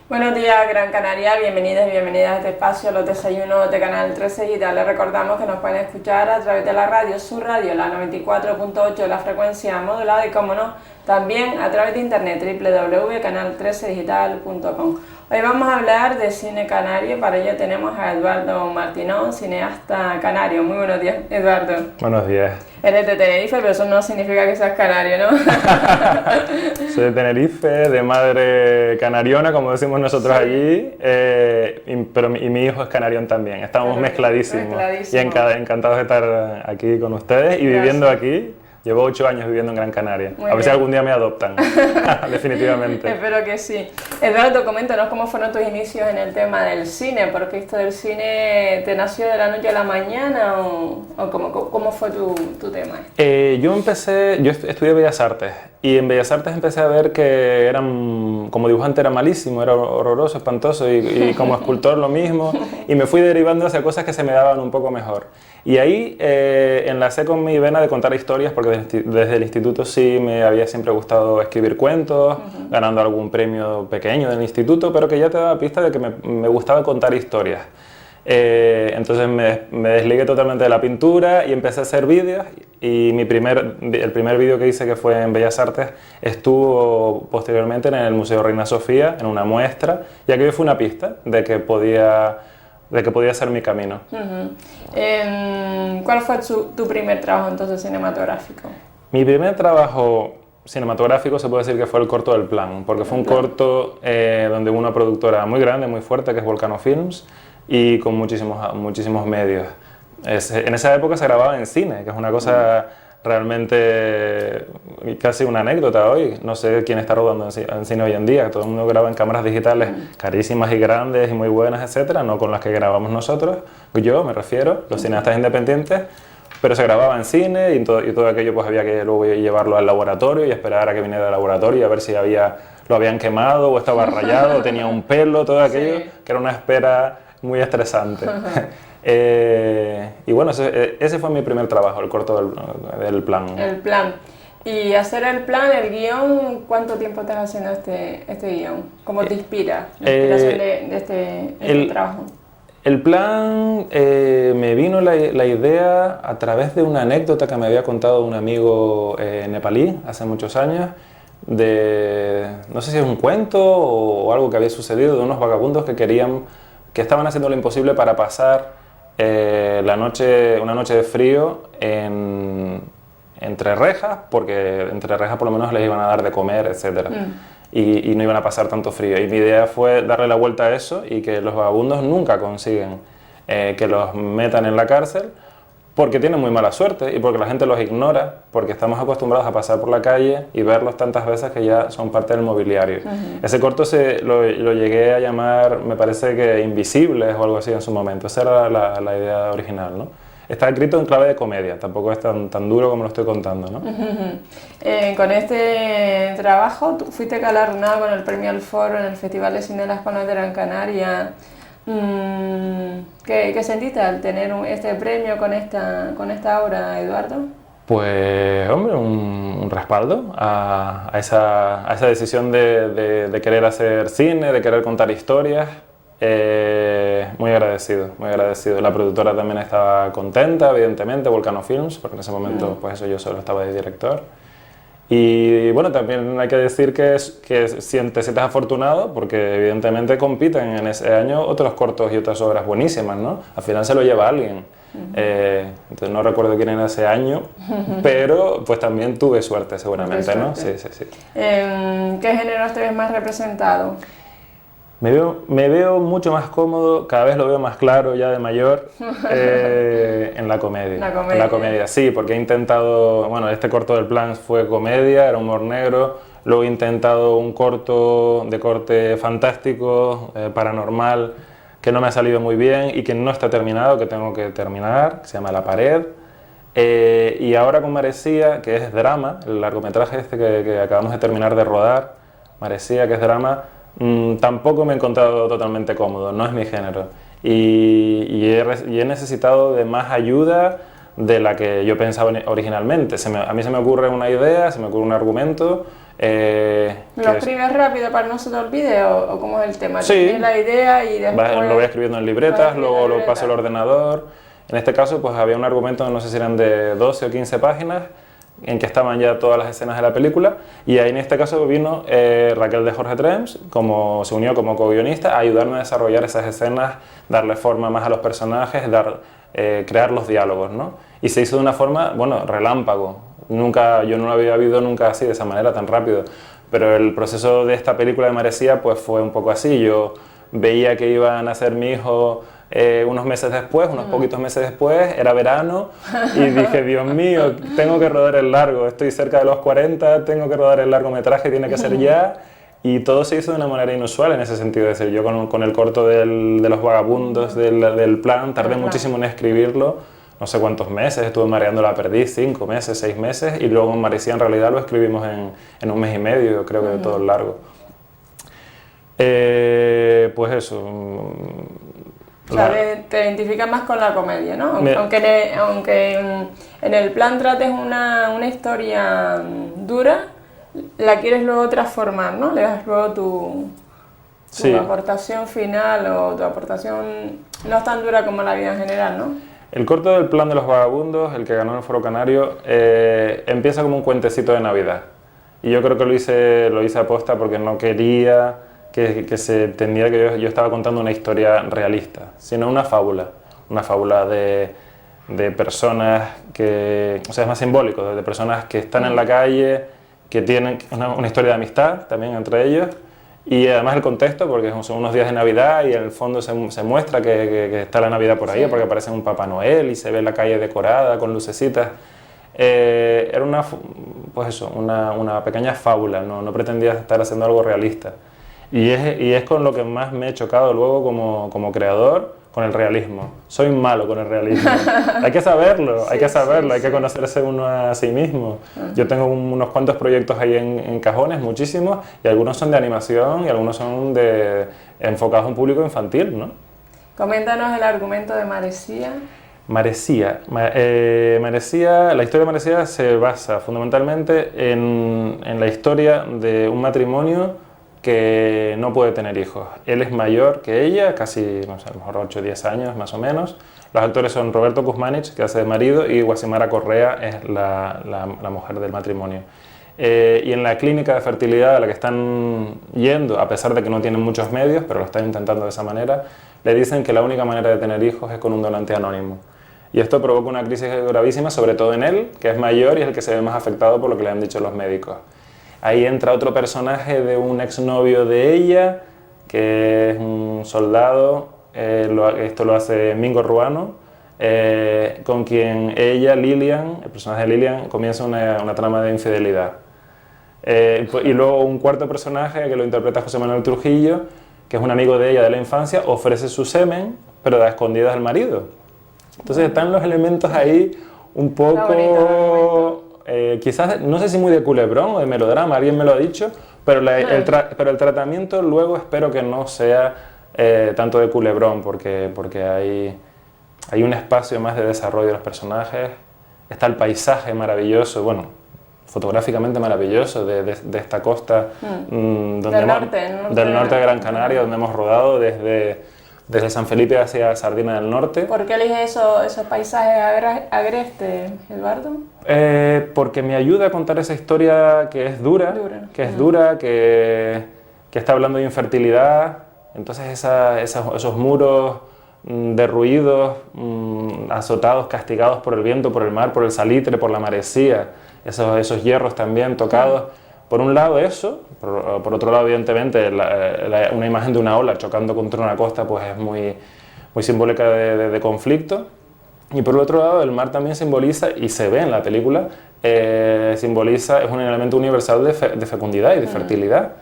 Buenos días, Gran Canaria, bienvenidos y bienvenidas a este espacio, los desayunos de Canal 13 Digital. Les recordamos que nos pueden escuchar a través de la radio, su radio, la 94.8, la frecuencia modulada y, como no, también a través de internet, www.canal13digital.com. Hoy vamos a hablar de cine canario, para ello tenemos a Eduardo Martinón, cineasta canario. Muy buenos días, Eduardo. Buenos días. Eres de Tenerife, pero eso no significa que seas canario, ¿no? Soy de Tenerife, de madre canariona, como decimos nosotros allí, y mi hijo es canarión también. Estamos mezcladísimos. Y encantados de estar aquí con ustedes y viviendo aquí. Llevo 8 años viviendo en Gran Canaria. A ver si algún día me adoptan, definitivamente. Espero que sí. Eduardo, coméntanos cómo fueron tus inicios en el tema del cine, porque esto del cine te nació de la noche a la mañana o cómo fue tu tema. Yo estudié Bellas Artes y en Bellas Artes empecé a ver que como dibujante era malísimo, era horroroso, espantoso y como escultor lo mismo, y me fui derivando hacia cosas que se me daban un poco mejor. Y ahí enlacé con mi vena de contar historias, porque desde el instituto sí me había siempre gustado escribir cuentos, ganando algún premio pequeño del instituto, pero que ya te daba pista de que me gustaba contar historias. Entonces me desligué totalmente de la pintura y empecé a hacer vídeos, y el primer vídeo que hice, que fue en Bellas Artes, estuvo posteriormente en el Museo Reina Sofía, en una muestra, y aquello fue una pista de que podía ser mi camino. ¿Cuál fue tu primer trabajo entonces cinematográfico? Mi primer trabajo cinematográfico se puede decir que fue el corto del Plan, porque fue un corto donde hubo una productora muy grande, muy fuerte, que es Volcano Films, y con muchísimos medios. En esa época se grababa en cine, que es una cosa realmente casi una anécdota hoy. No sé quién está rodando en cine hoy en día. Todo el mundo graba en cámaras digitales carísimas y grandes y muy buenas, etcétera, no con las que grabamos nosotros. Yo me refiero, los cineastas independientes, pero se grababa en cine y todo aquello pues había que luego llevarlo al laboratorio y esperar a que viniera del laboratorio y a ver si lo habían quemado o estaba rayado o tenía un pelo, todo aquello, que era una espera muy estresante. Y bueno, ese fue mi primer trabajo, el corto del Plan. El Plan. Y hacer el plan, el guión, ¿cuánto tiempo estás haciendo este guión? ¿Cómo te inspira la inspiración de este trabajo? El Plan me vino la idea a través de una anécdota que me había contado un amigo nepalí hace muchos años, no sé si es un cuento o algo que había sucedido, de unos vagabundos que estaban haciendo lo imposible para pasar una noche de frío entre rejas, porque entre rejas por lo menos les iban a dar de comer, etc. Y no iban a pasar tanto frío. Y mi idea fue darle la vuelta a eso y que los vagabundos nunca consiguen que los metan en la cárcel, porque tienen muy mala suerte y porque la gente los ignora, porque estamos acostumbrados a pasar por la calle y verlos tantas veces que ya son parte del mobiliario. Ese corto lo llegué a llamar, me parece que Invisibles o algo así en su momento. Esa era la idea original, ¿no? Está escrito en clave de comedia, tampoco es tan duro como lo estoy contando, ¿no? Con este trabajo tú fuiste galardonado con el premio al Foro en el Festival de Cine de Las Palmas de Gran Canaria. ¿Qué sentiste al tener este premio con esta obra, Eduardo? Pues, hombre, un respaldo a esa decisión de querer hacer cine, de querer contar historias. Muy agradecido, muy agradecido. La productora también estaba contenta, evidentemente, Volcano Films, porque en ese momento pues eso, yo solo estaba de director. Y bueno, también hay que decir que te sientes afortunado porque evidentemente compiten en ese año otros cortos y otras obras buenísimas, ¿no? Al final se lo lleva alguien. Entonces no recuerdo quién era ese año, pero pues también tuve suerte seguramente, ¿no? Sí. ¿Qué géneros te ves más representado? Me veo mucho más cómodo, cada vez lo veo más claro ya de mayor, en la comedia. En la comedia, sí, porque he intentado, bueno, este corto del Plan fue comedia, era humor negro, luego he intentado un corto de corte fantástico, paranormal, que no me ha salido muy bien y que no está terminado, que tengo que terminar, que se llama La Pared. Y ahora con Maresía, que es drama, el largometraje este que acabamos de terminar de rodar, Maresía, que es drama, tampoco me he encontrado totalmente cómodo, no es mi género. Y he necesitado de más ayuda de la que yo pensaba originalmente. A mí se me ocurre una idea, se me ocurre un argumento, ¿Lo escribes rápido para que no se te olvide o cómo es el tema? Sí. Tienes la idea y después... Lo voy escribiendo en libretas, luego lo paso al ordenador. En este caso pues había un argumento, no sé si eran de 12 o 15 páginas, en que estaban ya todas las escenas de la película, y ahí en este caso vino Raquel de Jorge Trems, se unió como co-guionista a ayudarme a desarrollar esas escenas, darle forma más a los personajes, crear los diálogos, ¿no? Y se hizo de una forma, bueno, relámpago. Yo no lo había vivido nunca así, de esa manera, tan rápido. Pero el proceso de esta película de Maresía pues fue un poco así. Yo veía que iba a nacer mi hijo unos meses después, unos poquitos meses después, era verano, y dije, Dios mío, tengo que rodar el largo, estoy cerca de los 40, tengo que rodar el largometraje, tiene que ser ya. Y todo se hizo de una manera inusual en ese sentido. Es decir, yo con el corto de los vagabundos del plan, tardé muchísimo en escribirlo, no sé cuántos meses, estuve mareando la perdiz, 5 meses, 6 meses, y luego en Maresía en realidad lo escribimos en un mes y medio, creo que de todo el largo. Pues eso. O sea, te identificas más con la comedia, ¿no? Aunque en el plan trates una historia dura, la quieres luego transformar, ¿no? Le das luego tu aportación final o tu aportación no es tan dura como la vida en general, ¿no? El corto del plan de los vagabundos, el que ganó el Foro Canario, empieza como un cuentecito de Navidad. Y yo creo que lo hice aposta porque no quería que se entendiera que yo estaba contando una historia realista, sino una fábula de personas que, o sea, es más simbólico, de personas que están en la calle, que tienen una historia de amistad también entre ellos, y además el contexto, porque son unos días de Navidad y en el fondo se muestra que está la Navidad por ahí, porque aparece un Papá Noel y se ve la calle decorada con lucecitas. Era una pequeña fábula, no pretendía estar haciendo algo realista. Y es con lo que más me he chocado luego como creador, con el realismo. Soy malo con el realismo. Hay que saberlo, hay que conocerse uno a sí mismo. Yo tengo unos cuantos proyectos ahí en cajones, muchísimos, y algunos son de animación y algunos son enfocados a un público infantil, ¿no? Coméntanos el argumento de Maresía. Maresía, la historia de Maresía se basa fundamentalmente en la historia de un matrimonio que no puede tener hijos. Él es mayor que ella, casi, no sé, a lo mejor 8 o 10 años más o menos. Los actores son Roberto Kuzmanich, que hace de marido, y Guasimara Correa es la mujer del matrimonio. Y en la clínica de fertilidad a la que están yendo, a pesar de que no tienen muchos medios, pero lo están intentando de esa manera, le dicen que la única manera de tener hijos es con un donante anónimo. Y esto provoca una crisis gravísima, sobre todo en él, que es mayor y es el que se ve más afectado por lo que le han dicho los médicos. Ahí entra otro personaje de un exnovio de ella, que es un soldado, esto lo hace Mingo Ruano, con quien ella, Lilian, el personaje de Lilian, comienza una trama de infidelidad. Y luego un cuarto personaje, que lo interpreta José Manuel Trujillo, que es un amigo de ella de la infancia, ofrece su semen, pero da escondidas al marido. Entonces están los elementos ahí un poco... quizás, no sé si muy de culebrón o de melodrama, alguien me lo ha dicho, pero el tratamiento luego espero que no sea tanto de culebrón, porque hay un espacio más de desarrollo de los personajes, está el paisaje maravilloso, bueno, fotográficamente maravilloso de esta costa del norte de Gran Canaria, donde hemos rodado desde San Felipe hacia Sardina del Norte. ¿Por qué eliges esos paisajes agrestes, Eduardo? Porque me ayuda a contar esa historia que es dura, que está hablando de infertilidad. Entonces esos muros derruidos, azotados, castigados por el viento, por el mar, por el salitre, por la maresía, esos hierros también tocados. Por un lado eso, por otro lado evidentemente una imagen de una ola chocando contra una costa pues es muy simbólica de conflicto. Y por el otro lado el mar también simboliza, y se ve en la película, es un elemento universal de fecundidad y de fertilidad.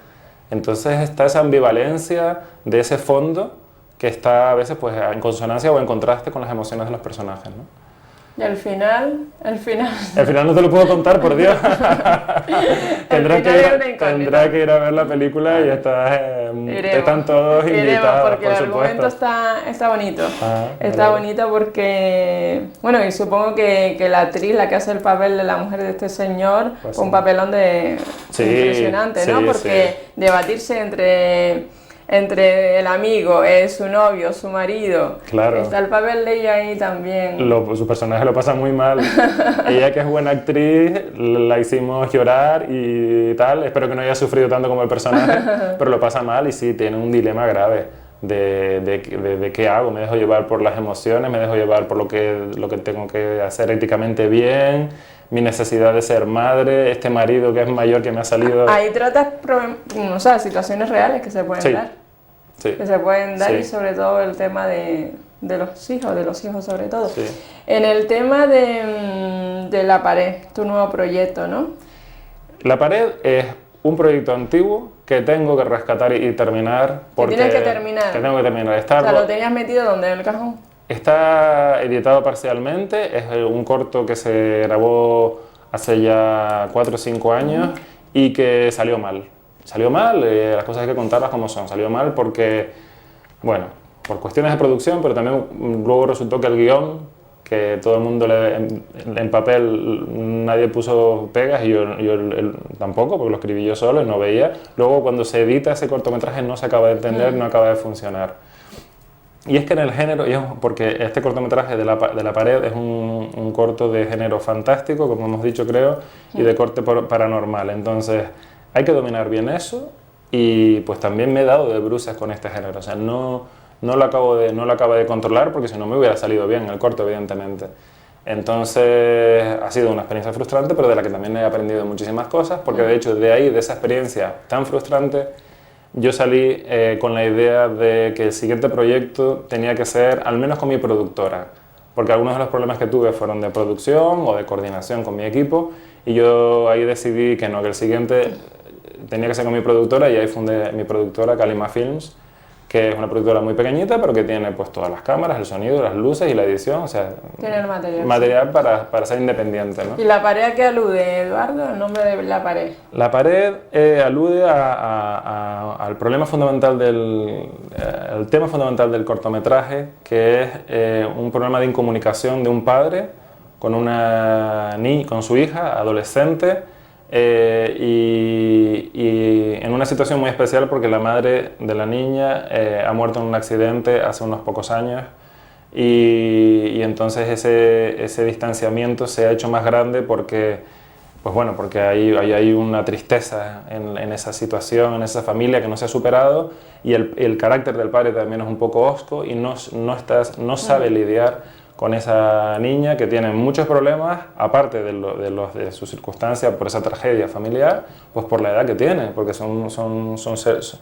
Entonces está esa ambivalencia de ese fondo que está a veces pues en consonancia o en contraste con las emociones de los personajes, ¿no? ¿Y el final? El final no te lo puedo contar, por Dios. Tendrás que ir a ver la película y están todos invitados, porque por el supuesto. argumento está bonito. Está vale. bonito porque, bueno, y supongo que la actriz, la que hace el papel de la mujer de este señor, Pues un sí. papelón impresionante, ¿no? Sí, Porque debatirse entre el amigo, su novio, su marido. Claro. Está el papel de ella ahí también. Su personaje lo pasa muy mal. Ella, que es buena actriz, la hicimos llorar y tal. Espero que no haya sufrido tanto como el personaje, pero lo pasa mal y sí, tiene un dilema grave de qué hago. Me dejo llevar por las emociones, me dejo llevar por lo que tengo que hacer éticamente bien, mi necesidad de ser madre, este marido que es mayor que me ha salido... Ahí tratas situaciones reales que se pueden dar. Sí. Que se pueden dar, Sí. y sobre todo el tema de los hijos sobre todo. Sí. En el tema de La Pared, tu nuevo proyecto, ¿no? La Pared es un proyecto antiguo que tengo que rescatar y terminar. Porque tienes que terminar. Que tengo que terminar. O sea, ¿lo tenías metido dónde? ¿En el cajón? Está editado parcialmente, es un corto que se grabó hace ya 4 o 5 años y que salió mal. Salió mal, las cosas hay que contarlas como son. Salió mal porque, bueno, por cuestiones de producción, pero también luego resultó que el guión, que todo el mundo en papel nadie puso pegas y yo tampoco, porque lo escribí yo solo y no veía. Luego cuando se edita ese cortometraje no se acaba de entender, no acaba de funcionar. Y es que en el género, porque este cortometraje de la Pared es un corto de género fantástico, como hemos dicho creo, y de corte paranormal. Entonces hay que dominar bien eso, y pues también me he dado de bruces con este género. O sea, no lo acabo de controlar, porque si no me hubiera salido bien el corto, evidentemente. Entonces ha sido una experiencia frustrante, pero de la que también he aprendido muchísimas cosas, porque de hecho de esa experiencia tan frustrante, yo salí con la idea de que el siguiente proyecto tenía que ser, al menos con mi productora, porque algunos de los problemas que tuve fueron de producción o de coordinación con mi equipo, y yo ahí decidí que no, que el siguiente tenía que ser con mi productora, y ahí fundé mi productora, Kalima Films, que es una productora muy pequeñita, pero que tiene pues todas las cámaras, el sonido, las luces y la edición, o sea, tiene el material para ser independiente, ¿no? ¿Y La Pared a qué alude, Eduardo, el nombre de La Pared? La Pared alude al problema fundamental el tema fundamental del cortometraje, que es un problema de incomunicación de un padre con con su hija adolescente, y en una situación muy especial porque la madre de la niña ha muerto en un accidente hace unos pocos años, y entonces ese distanciamiento se ha hecho más grande porque, pues bueno, porque hay una tristeza en esa situación, en esa familia que no se ha superado, y el carácter del padre también es un poco hosco y no sabe lidiar con esa niña que tiene muchos problemas, aparte de su circunstancia, por esa tragedia familiar, pues por la edad que tiene, porque son seres,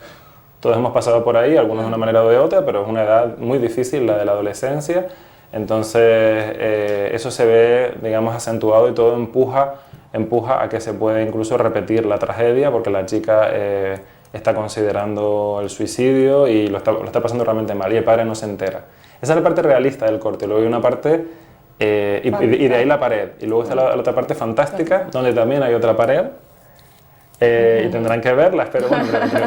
todos hemos pasado por ahí, algunos de una manera o de otra, pero es una edad muy difícil, la de la adolescencia. Entonces eso se ve, digamos, acentuado, y todo empuja a que se pueda incluso repetir la tragedia, porque la chica está considerando el suicidio y lo está pasando realmente mal, y el padre no se entera. Esa es la parte realista del corte. Luego hay una parte, y de ahí la pared. Y luego está la otra parte fantástica, donde también hay otra pared, y tendrán que verla, pero bueno,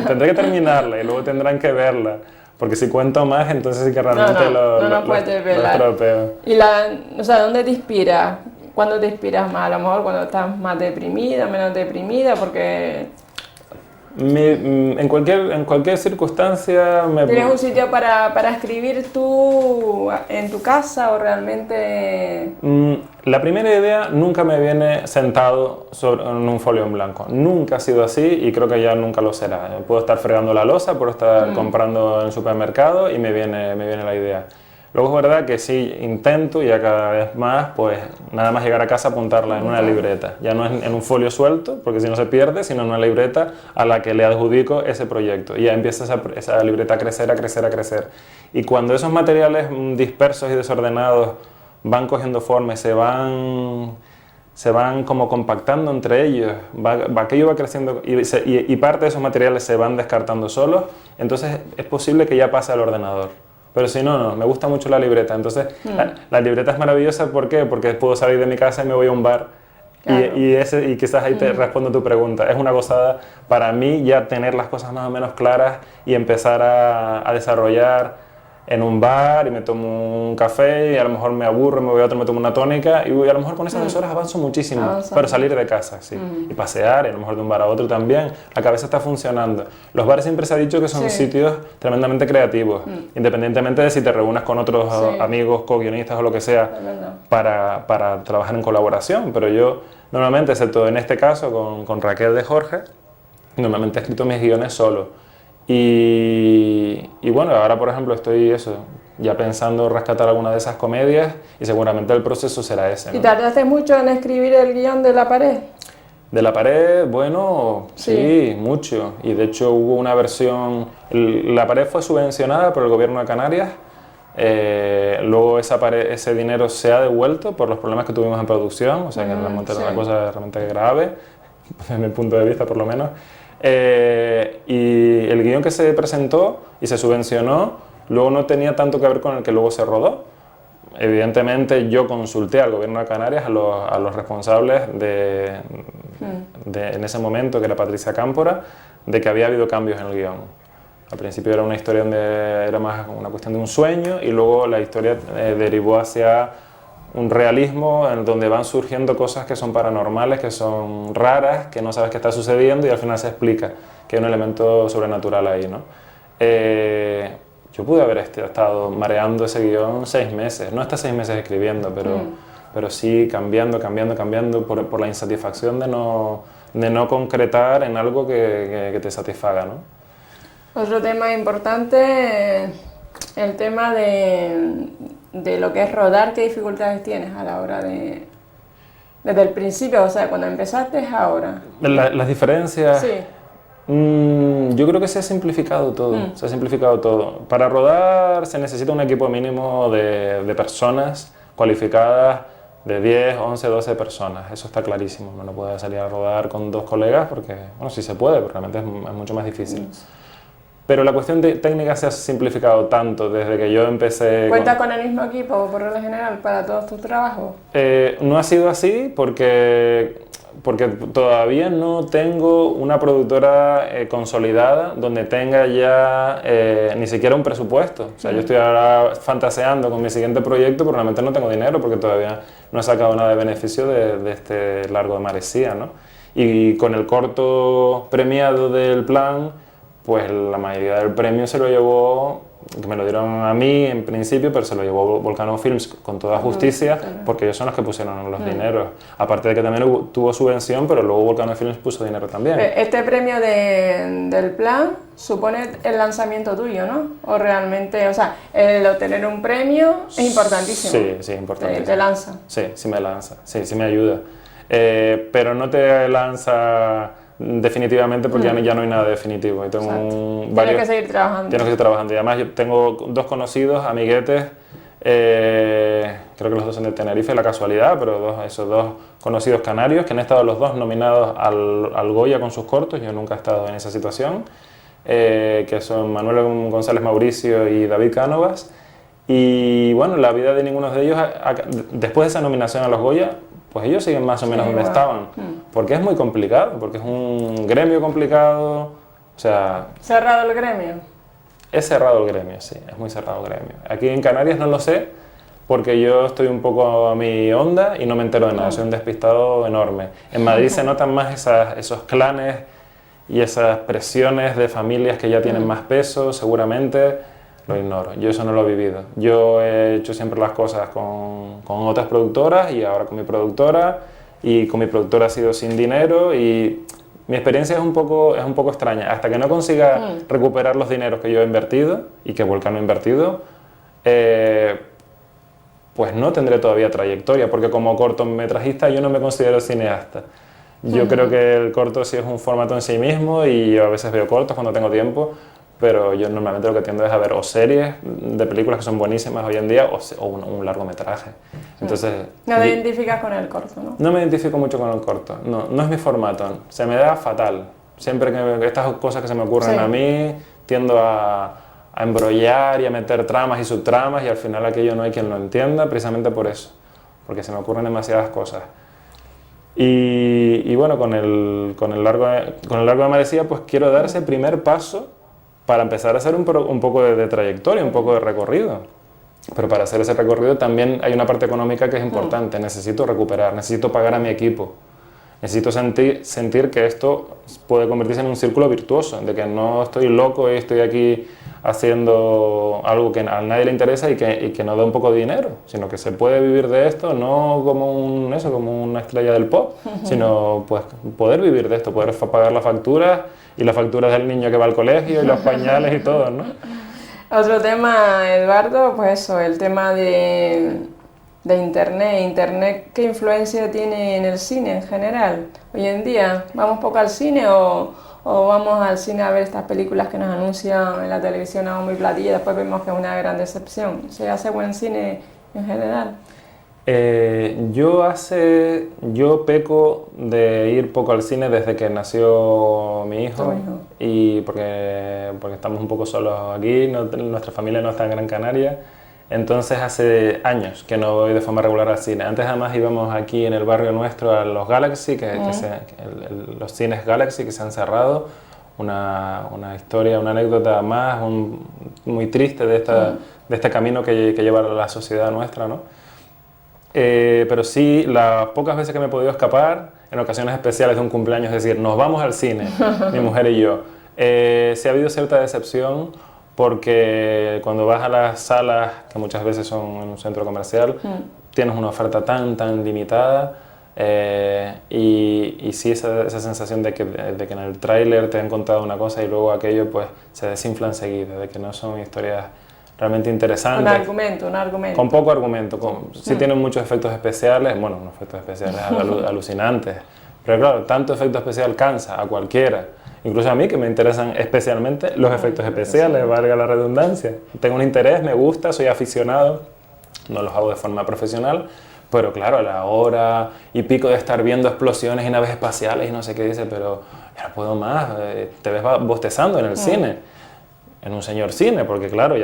tendré que terminarla y luego tendrán que verla. Porque si cuento más, entonces sí que realmente lo estropeo. ¿Y dónde te inspiras? ¿Cuándo te inspiras más? A lo mejor cuando estás más deprimida, menos deprimida, porque... En cualquier circunstancia... ¿Tienes un sitio para escribir tú en tu casa o realmente...? La primera idea nunca me viene sentado en un folio en blanco. Nunca ha sido así, y creo que ya nunca lo será. Puedo estar fregando la loza, puedo estar comprando en el supermercado y me viene la idea. Luego es verdad que sí intento, ya cada vez más, pues nada más llegar a casa apuntarla en una libreta. Ya no es en un folio suelto, porque si no se pierde, sino en una libreta a la que le adjudico ese proyecto. Y ya empieza esa libreta a crecer. Y cuando esos materiales dispersos y desordenados van cogiendo forma y se van como compactando entre ellos, aquello va creciendo, y parte de esos materiales se van descartando solos, entonces es posible que ya pase al ordenador. Pero si no, no, me gusta mucho la libreta. Entonces, la libreta es maravillosa, ¿por qué? Porque puedo salir de mi casa y me voy a un bar. Claro. Y quizás ahí te respondo tu pregunta. Es una gozada para mí ya tener las cosas más o menos claras y empezar a desarrollar en un bar y me tomo un café y a lo mejor me aburro, me voy a otro, me tomo una tónica y a lo mejor con esas 2 horas avanzo muchísimo, pero salir de casa, sí, y pasear y a lo mejor de un bar a otro también, la cabeza está funcionando. Los bares siempre se ha dicho que son sitios tremendamente creativos, independientemente de si te reúnas con otros amigos, co-guionistas o lo que sea, para trabajar en colaboración, pero yo normalmente, excepto en este caso con Raquel de Jorge, normalmente he escrito mis guiones solo. Y bueno, ahora por ejemplo estoy ya pensando rescatar alguna de esas comedias y seguramente el proceso será ese, ¿no? ¿Y tardaste mucho en escribir el guión de La Pared? De La Pared, bueno, sí, mucho. Y de hecho hubo una versión, La Pared fue subvencionada por el gobierno de Canarias, luego ese dinero se ha devuelto por los problemas que tuvimos en producción, o sea que realmente era una cosa realmente grave, desde mi punto de vista por lo menos. Y el guión que se presentó y se subvencionó luego no tenía tanto que ver con el que luego se rodó. Evidentemente yo consulté al gobierno de Canarias, a los responsables en ese momento, que era Patricia Cámpora, de que había habido cambios en el guión. Al principio era una historia donde era más una cuestión de un sueño y luego la historia derivó hacia un realismo en donde van surgiendo cosas que son paranormales, que son raras, que no sabes qué está sucediendo y al final se explica que hay un elemento sobrenatural ahí, ¿no? Yo pude haber estado mareando ese guión 6 meses, no hasta 6 meses escribiendo, pero sí cambiando por la insatisfacción de no concretar en algo que te satisfaga, ¿no? Otro tema importante, el tema de lo que es rodar. ¿Qué dificultades tienes a la hora desde el principio, o sea, cuando empezaste ahora? Las diferencias... Sí. Yo creo que se ha simplificado todo, Para rodar se necesita un equipo mínimo de personas cualificadas, de 10, 11, 12 personas, eso está clarísimo. No puede salir a rodar con 2 colegas porque, bueno, sí se puede, pero realmente es mucho más difícil. Pero la cuestión técnica se ha simplificado tanto desde que yo empecé... ¿Cuentas con el mismo equipo por regla general para todos tus trabajos? No ha sido así porque todavía no tengo una productora consolidada donde tenga ya ni siquiera un presupuesto. O sea, yo estoy ahora fantaseando con mi siguiente proyecto, pero realmente no tengo dinero porque todavía no he sacado nada de beneficio de este largo de Maresía, ¿no? Y con el corto premiado del plan, pues la mayoría del premio se lo llevó, que me lo dieron a mí en principio, pero se lo llevó Volcano Films con toda justicia, porque ellos son los que pusieron los dineros. Aparte de que también tuvo subvención, pero luego Volcano Films puso dinero también. Este premio del plan supone el lanzamiento tuyo, ¿no? O realmente, o sea, el obtener un premio es importantísimo. Sí, es importantísimo. ¿Te lanza? Sí me lanza, sí me ayuda. Pero no te lanza definitivamente porque ya no hay nada definitivo. Tienes que seguir trabajando. Tienes que seguir trabajando. Y además yo tengo 2 conocidos, amiguetes, creo que los 2 son de Tenerife, la casualidad, pero esos 2 conocidos canarios que han estado los 2 nominados al Goya con sus cortos. Yo nunca he estado en esa situación, que son Manuel González Mauricio y David Cánovas. Y bueno, la vida de ninguno de ellos, después de esa nominación a los Goya, pues ellos siguen más o menos donde estaban, porque es muy complicado, porque es un gremio complicado, o sea... ¿Cerrado el gremio? Es cerrado el gremio, sí, es muy cerrado el gremio. Aquí en Canarias no lo sé, porque yo estoy un poco a mi onda y no me entero de nada, soy un despistado enorme. En Madrid se notan más esos clanes y esas presiones de familias que ya tienen más peso, seguramente. Lo ignoro, yo eso no lo he vivido. Yo he hecho siempre las cosas con otras productoras y ahora con mi productora, y con mi productora ha sido sin dinero, y mi experiencia es un poco extraña. Hasta que no consiga recuperar los dineros que yo he invertido y que Volcano ha invertido, pues no tendré todavía trayectoria, porque como cortometrajista yo no me considero cineasta. Yo creo que el corto sí es un formato en sí mismo y yo a veces veo cortos cuando tengo tiempo, pero yo normalmente lo que tiendo es a ver o series de películas que son buenísimas hoy en día o un largometraje. Entonces, no te identificas con el corto, ¿no? No me identifico mucho con el corto, no es mi formato, se me da fatal. Siempre que estas cosas que se me ocurren a mí, tiendo a a embrollar y a meter tramas y subtramas y al final aquello no hay quien lo entienda, precisamente por eso, porque se me ocurren demasiadas cosas. Y bueno, con el largo de Maresía, pues quiero dar ese primer paso para empezar a hacer un poco de trayectoria, un poco de recorrido. Pero para hacer ese recorrido también hay una parte económica que es importante. Necesito recuperar, necesito pagar a mi equipo. Necesito sentir que esto puede convertirse en un círculo virtuoso, de que no estoy loco y estoy aquí haciendo algo que a nadie le interesa y que no da un poco de dinero, sino que se puede vivir de esto, no como como una estrella del pop, sino pues poder vivir de esto, poder pagar las facturas y las facturas del niño que va al colegio y los pañales y todo, ¿no? Otro tema, Eduardo, pues eso, el tema de Internet. ¿Internet qué influencia tiene en el cine en general? Hoy en día, ¿vamos poco al cine o vamos al cine a ver estas películas que nos anuncian en la televisión a bombo y platillo y después vemos que es una gran decepción? ¿Se hace buen cine en general? Yo peco de ir poco al cine desde que nació mi hijo, y porque estamos un poco solos aquí, nuestra familia no está en Gran Canaria, entonces hace años que no voy de forma regular al cine. Antes además íbamos aquí en el barrio nuestro a los Galaxy, los cines Galaxy que se han cerrado, una historia, una anécdota más muy triste de este camino que lleva la sociedad nuestra, ¿no? Pero sí, las pocas veces que me he podido escapar, en ocasiones especiales de un cumpleaños, es decir, nos vamos al cine, mi mujer y yo, sí ha habido cierta decepción porque cuando vas a las salas, que muchas veces son en un centro comercial, tienes una oferta tan limitada, y sí esa sensación de que en el tráiler te han contado una cosa y luego aquello pues se desinfla enseguida, de que no son historias realmente interesantes. Un argumento. Con poco argumento. Sí tienen muchos efectos especiales, bueno, unos efectos especiales alucinantes, pero claro, tanto efecto especial cansa a cualquiera, incluso a mí que me interesan especialmente los efectos especiales, valga la redundancia. Tengo un interés, me gusta, soy aficionado, no los hago de forma profesional, pero claro, a la hora y pico de estar viendo explosiones y naves espaciales y no sé qué dice, pero ya no puedo más, te ves bostezando en el cine. En un señor cine, porque claro,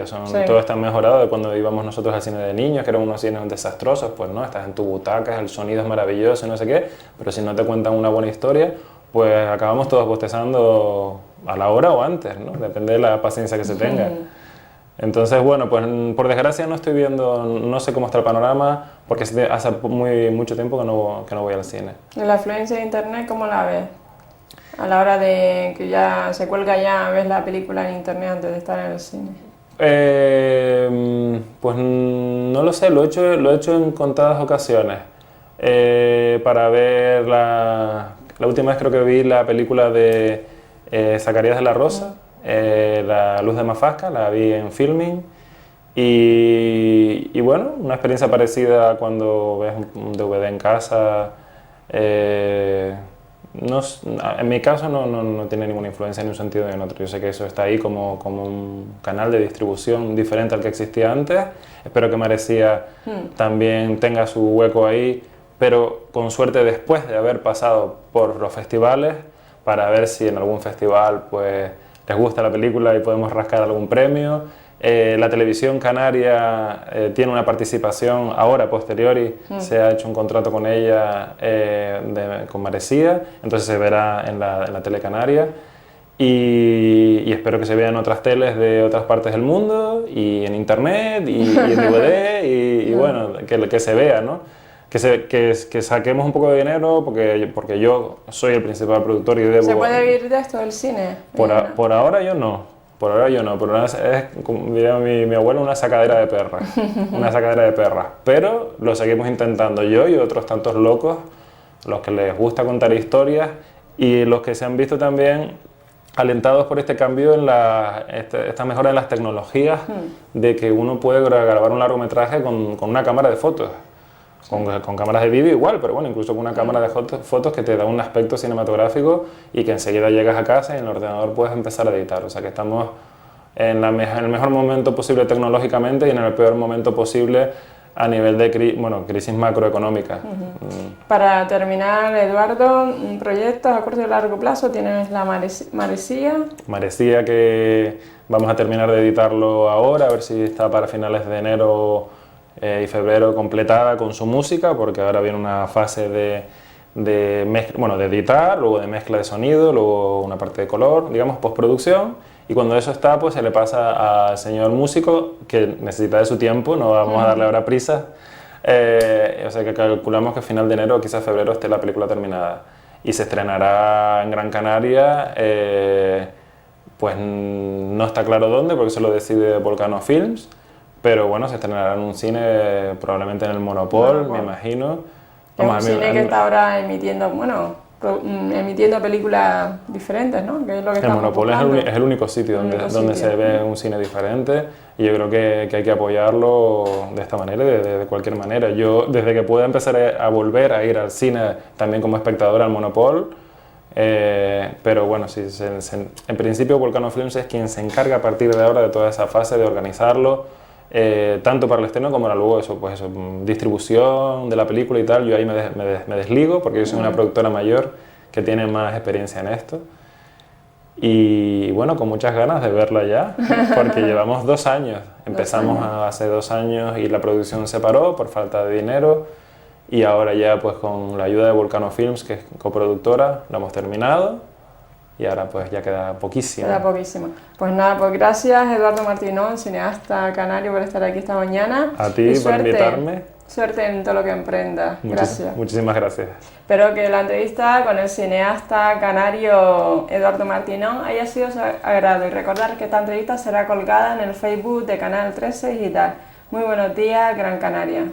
todo está mejorado de cuando íbamos nosotros al cine de niños, que eran unos cines desastrosos, pues no, estás en tu butaca, el sonido es maravilloso y no sé qué, pero si no te cuentan una buena historia, pues acabamos todos bostezando a la hora o antes, ¿no? Depende de la paciencia que se tenga. Entonces, bueno, pues por desgracia no estoy viendo, no sé cómo está el panorama, porque hace mucho tiempo que no voy al cine. ¿Y la afluencia de internet cómo la ves? A la hora de que ya se cuelga, ya ves la película en internet antes de estar en el cine. Pues no lo sé, lo he hecho en contadas ocasiones. Para ver la última vez creo que vi la película de Zacarías de la Rosa, La luz de Mafasca, la vi en Filming. Y bueno, una experiencia parecida a cuando ves un DVD en casa. En mi caso no tiene ninguna influencia en un sentido ni en otro. Yo sé que eso está ahí como un canal de distribución diferente al que existía antes. Espero que Maresía también tenga su hueco ahí, pero con suerte después de haber pasado por los festivales, para ver si en algún festival pues les gusta la película y podemos rascar algún premio. La televisión canaria tiene una participación ahora, posteriori, se ha hecho un contrato con ella, con Maresía, entonces se verá en la tele canaria y espero que se vea en otras teles de otras partes del mundo y en internet y en DVD y bueno, que se vea, ¿no? Que saquemos un poco de dinero porque yo soy el principal productor y debo... ¿Se puede vivir de esto del cine? Por ahora yo no. Por ahora yo no, pero es, como diría mi abuelo, una sacadera de perras, una sacadera de perras. Pero lo seguimos intentando yo y otros tantos locos, los que les gusta contar historias y los que se han visto también alentados por este cambio en esta mejora en las tecnologías, de que uno puede grabar un largometraje con una cámara de fotos. Con cámaras de vídeo igual, pero bueno, incluso con una cámara de fotos que te da un aspecto cinematográfico y que enseguida llegas a casa y en el ordenador puedes empezar a editar. O sea que estamos en el mejor momento posible tecnológicamente y en el peor momento posible a nivel de crisis macroeconómica. Para terminar, Eduardo, proyectos a corto y largo plazo, tienes la Maresía. Maresía, que vamos a terminar de editarlo ahora, a ver si está para finales de enero y febrero completada con su música, porque ahora viene una fase de editar, luego de mezcla de sonido, luego una parte de color, digamos, postproducción, y cuando eso está, pues se le pasa al señor músico, que necesita de su tiempo, no vamos a darle ahora prisa, o sea que calculamos que a final de enero o quizás febrero esté la película terminada, y se estrenará en Gran Canaria, pues no está claro dónde, porque eso lo decide Volcano Films, pero bueno, se estrenará en un cine, probablemente en el Monopol, me imagino. Es un cine que está ahora emitiendo, emitiendo películas diferentes, ¿no? Que es lo que el Monopol es el único sitio donde se ve un cine diferente, y yo creo que hay que apoyarlo de esta manera, de cualquier manera. Yo, desde que pueda empezar a volver a ir al cine, también como espectador al Monopol, pero bueno, sí, en principio Volcano Films es quien se encarga a partir de ahora de toda esa fase de organizarlo, tanto para el estreno como para luego distribución de la película y tal. Yo ahí me desligo, porque yo soy una productora mayor que tiene más experiencia en esto, y bueno, con muchas ganas de verla ya, porque llevamos 2 años, empezamos hace 2 años y la producción se paró por falta de dinero, y ahora ya pues con la ayuda de Volcano Films, que es coproductora, la hemos terminado. Y ahora pues ya queda poquísimo. Queda poquísimo. Pues nada, pues gracias Eduardo Martinón, cineasta canario, por estar aquí esta mañana. A ti por invitarme. Suerte en todo lo que emprendas. Gracias. Muchísimas gracias. Espero que la entrevista con el cineasta canario Eduardo Martinón haya sido de su agrado, y recordar que esta entrevista será colgada en el Facebook de Canal 13 Digital. Muy buenos días, Gran Canaria.